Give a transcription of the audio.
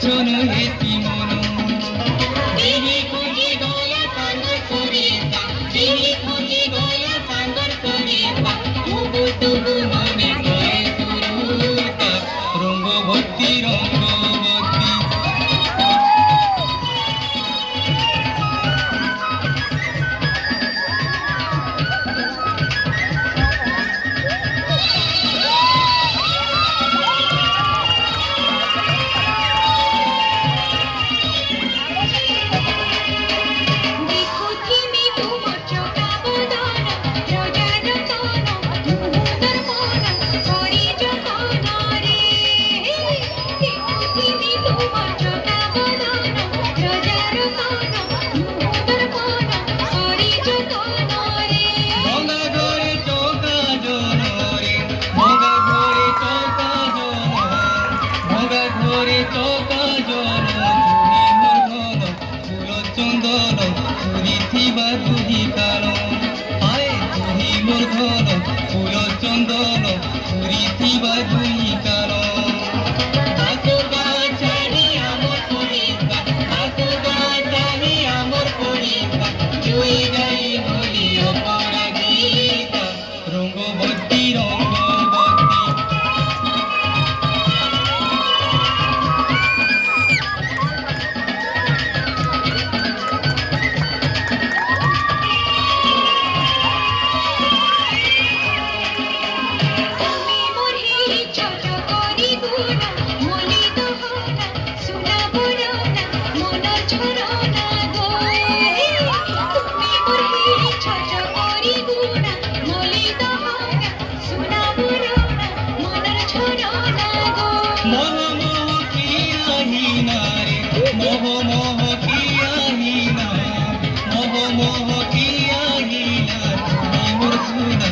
চন হেতি মন দিহি খুঁজি গলা সাগর সরিষা দিহি খুঁজি গলা সাগর সরিষা তবু তবু মনে করে সুরুতা রঙ্গ ভর্তি চৌকা জন তুমি মোর ঘন ফুল চন্দন পুরি থিবা তুহি কারণ আয় তুমি মোর ঘন ফুল চন্দন পুরি থিবা তুহি কারণ আসো গাছানি আমর পরিষা আসো গাছানি আমর পরিষা জুই গাই বলি অপরাজিতা রঙ্গবতী মোহ মোহ কিয়াহিনা রে মোহ মোহ কিয়াহিনা মোহ মোহ কিয়াহিনা তুমি মোর সুনা